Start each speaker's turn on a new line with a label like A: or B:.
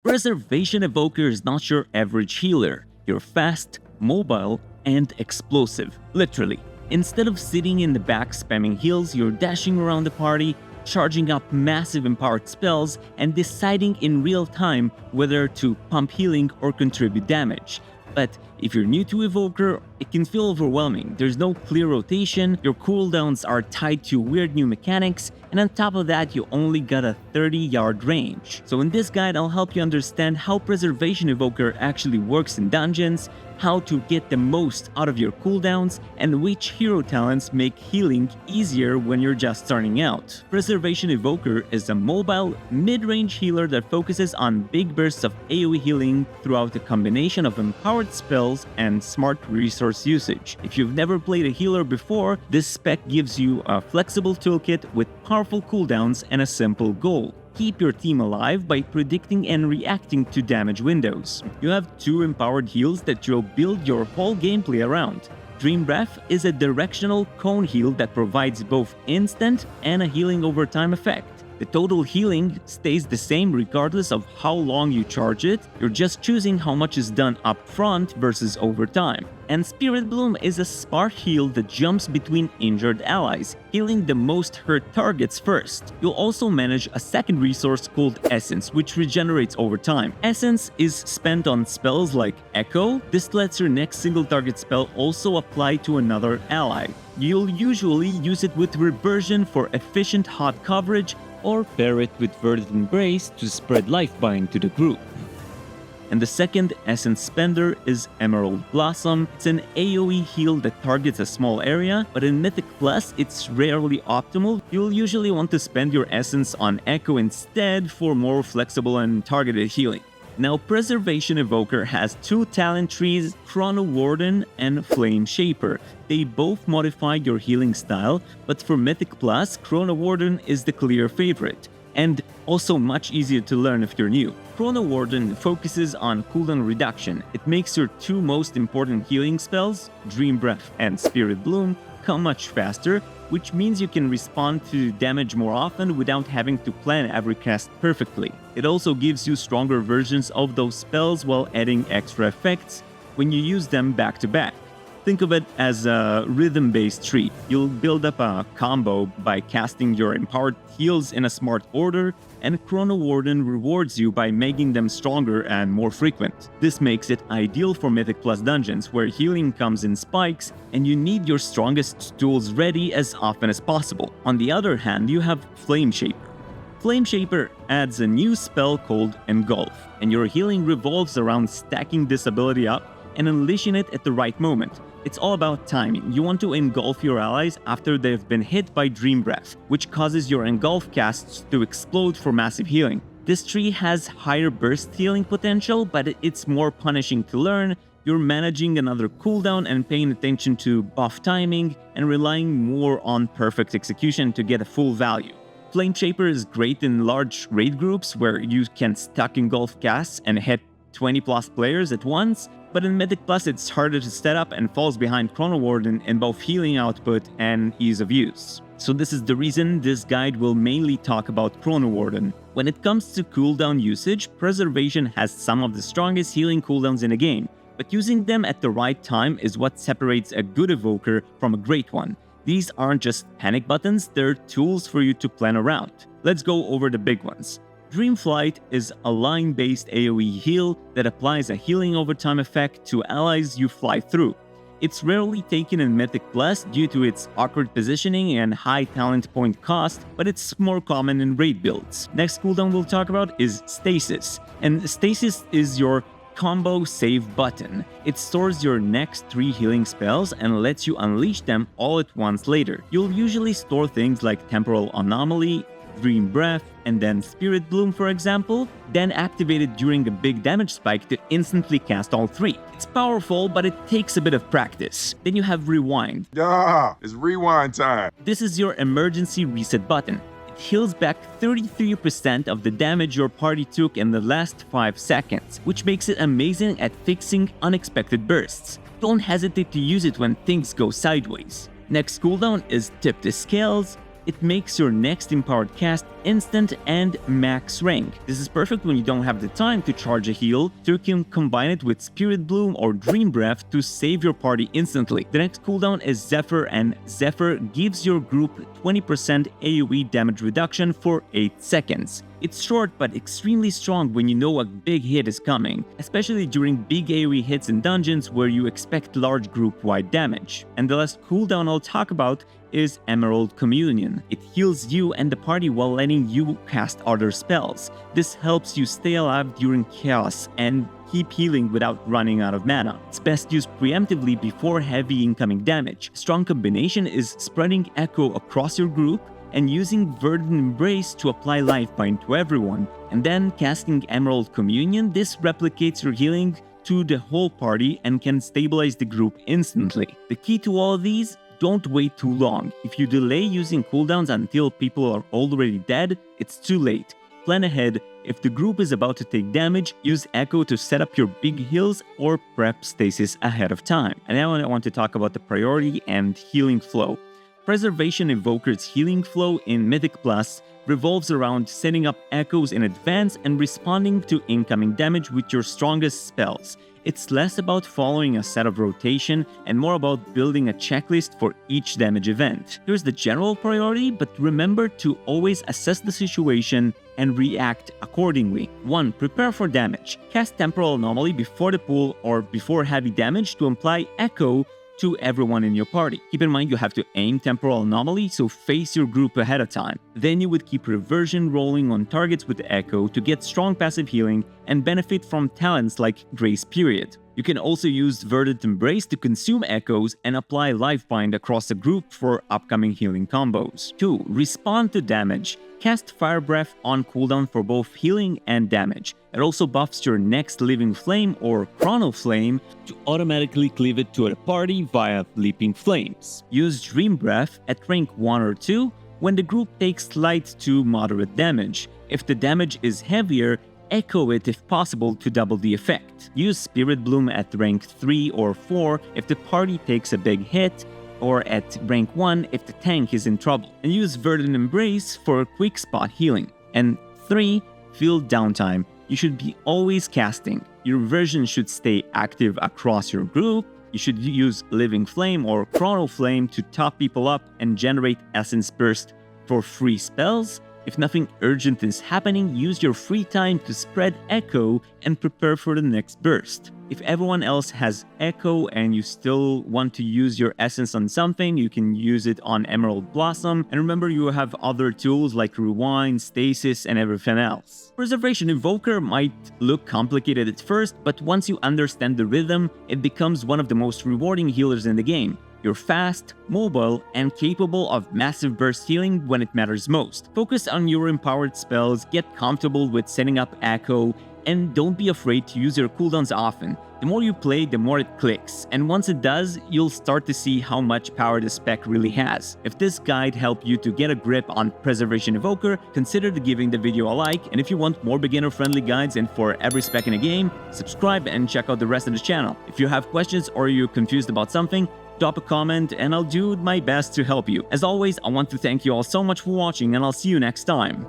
A: Preservation Evoker is not your average healer. You're fast, mobile, and explosive. Literally. Instead of sitting in the back spamming heals, you're dashing around the party, charging up massive empowered spells, and deciding in real time whether to pump healing or contribute damage. But if you're new to Evoker, it can feel overwhelming. There's no clear rotation, your cooldowns are tied to weird new mechanics, and on top of that, you only got a 30-yard range. So in this guide, I'll help you understand how Preservation Evoker actually works in dungeons, how to get the most out of your cooldowns, and which hero talents make healing easier when you're just starting out. Preservation Evoker is a mobile, mid-range healer that focuses on big bursts of AoE healing throughout a combination of empowered spells and smart resource usage. If you've never played a healer before, this spec gives you a flexible toolkit with powerful cooldowns and a simple goal: keep your team alive by predicting and reacting to damage windows. You have 2 empowered heals that you'll build your whole gameplay around. Dream Breath is a directional cone heal that provides both instant and a healing over time effect. The total healing stays the same regardless of how long you charge it, you're just choosing how much is done up front versus over time. And Spiritbloom is a smart heal that jumps between injured allies, healing the most hurt targets first. You'll also manage a second resource called Essence, which regenerates over time. Essence is spent on spells like Echo. This lets your next single target spell also apply to another ally. You'll usually use it with Reversion for efficient hot coverage, or pair it with Verdant Embrace to spread Lifebind to the group. And the second Essence Spender is Emerald Blossom. It's an AoE heal that targets a small area, but in Mythic Plus, it's rarely optimal. You'll usually want to spend your Essence on Echo instead for more flexible and targeted healing. Now, Preservation Evoker has 2 talent trees, Chronowarden and Flameshaper. They both modify your healing style, but for Mythic Plus, Chronowarden is the clear favorite, and also much easier to learn if you're new. Chronowarden focuses on cooldown reduction. It makes your 2 most important healing spells, Dream Breath and Spiritbloom, come much faster, which means you can respond to damage more often without having to plan every cast perfectly. It also gives you stronger versions of those spells while adding extra effects when you use them back to back. Think of it as a rhythm-based tree. You'll build up a combo by casting your empowered heals in a smart order, and Chronowarden rewards you by making them stronger and more frequent. This makes it ideal for Mythic Plus dungeons, where healing comes in spikes and you need your strongest tools ready as often as possible. On the other hand, you have Flameshaper. Flameshaper adds a new spell called Engulf, and your healing revolves around stacking this ability up and unleashing it at the right moment. It's all about timing. You want to engulf your allies after they've been hit by Dream Breath, which causes your engulf casts to explode for massive healing. This tree has higher burst healing potential, but it's more punishing to learn. You're managing another cooldown and paying attention to buff timing and relying more on perfect execution to get a full value. Flameshaper is great in large raid groups where you can stack engulf casts and hit 20 plus players at once, but in Mythic Plus it's harder to set up and falls behind Chronowarden in both healing output and ease of use. So this is the reason this guide will mainly talk about Chronowarden. When it comes to cooldown usage, Preservation has some of the strongest healing cooldowns in the game, but using them at the right time is what separates a good evoker from a great one. These aren't just panic buttons, they're tools for you to plan around. Let's go over the big ones. Dragonflight is a line-based AoE heal that applies a healing over time effect to allies you fly through. It's rarely taken in Mythic Plus due to its awkward positioning and high talent point cost, but it's more common in raid builds. Next cooldown we'll talk about is Stasis, and Stasis is your combo save button. It stores your next 3 healing spells and lets you unleash them all at once later. You'll usually store things like Temporal Anomaly, Dream Breath, and then Spiritbloom, for example, then activate it during a big damage spike to instantly cast all 3. It's powerful, but it takes a bit of practice. Then you have Rewind.
B: It's rewind time.
A: This is your emergency reset button. It heals back 33% of the damage your party took in the last 5 seconds, which makes it amazing at fixing unexpected bursts. Don't hesitate to use it when things go sideways. Next cooldown is Tip the Scales. It makes your next empowered cast instant and max rank. This is perfect when you don't have the time to charge a heal, so you can combine it with Spiritbloom or Dream Breath to save your party instantly. The next cooldown is Zephyr, and Zephyr gives your group 20% AoE damage reduction for 8 seconds. It's short but extremely strong when you know a big hit is coming, especially during big AoE hits in dungeons where you expect large group-wide damage. And the last cooldown I'll talk about is Emerald Communion. It heals you and the party while letting you cast other spells. This helps you stay alive during chaos and keep healing without running out of mana. It's best used preemptively before heavy incoming damage. A strong combination is spreading Echo across your group and using Verdant Embrace to apply Lifebind to everyone, and then casting Emerald Communion. This replicates your healing to the whole party and can stabilize the group instantly. The key to all of these: don't wait too long. If you delay using cooldowns until people are already dead, it's too late. Plan ahead. If the group is about to take damage, use Echo to set up your big heals or prep stasis ahead of time. And now I want to talk about the priority and healing flow. Preservation Evoker's healing flow in Mythic Plus revolves around setting up echoes in advance and responding to incoming damage with your strongest spells. It's less about following a set of rotation and more about building a checklist for each damage event. Here's the general priority, but remember to always assess the situation and react accordingly. 1. Prepare for damage. Cast Temporal Anomaly before the pool or before heavy damage to apply Echo to everyone in your party. Keep in mind you have to aim Temporal Anomaly, so face your group ahead of time. Then you would keep Reversion rolling on targets with Echo to get strong passive healing and benefit from talents like Grace Period. You can also use Verdant Embrace to consume echoes and apply Lifebind across the group for upcoming healing combos. 2. Respond to damage. Cast Fire Breath on cooldown for both healing and damage. It also buffs your next Living Flame or Chrono Flame to automatically cleave it to a party via Leaping Flames. Use Dream Breath at rank 1 or 2 when the group takes light to moderate damage. If the damage is heavier, echo it if possible to double the effect. Use Spiritbloom at rank 3 or 4 if the party takes a big hit, or at rank 1 if the tank is in trouble. And use Verdant Embrace for quick spot healing. And 3. Field downtime. You should be always casting. Your version should stay active across your group. You should use Living Flame or Chrono Flame to top people up and generate Essence Burst for free spells. If nothing urgent is happening, use your free time to spread Echo and prepare for the next burst. If everyone else has Echo and you still want to use your essence on something, you can use it on Emerald Blossom. And remember, you have other tools like Rewind, Stasis, and everything else. Preservation Evoker might look complicated at first, but once you understand the rhythm, it becomes one of the most rewarding healers in the game. You're fast, mobile, and capable of massive burst healing when it matters most. Focus on your empowered spells, get comfortable with setting up Echo, and don't be afraid to use your cooldowns often. The more you play, the more it clicks, and once it does, you'll start to see how much power the spec really has. If this guide helped you to get a grip on Preservation Evoker, consider giving the video a like, and if you want more beginner-friendly guides and for every spec in a game, subscribe and check out the rest of the channel. If you have questions or you're confused about something, drop a comment and I'll do my best to help you. As always, I want to thank you all so much for watching, and I'll see you next time.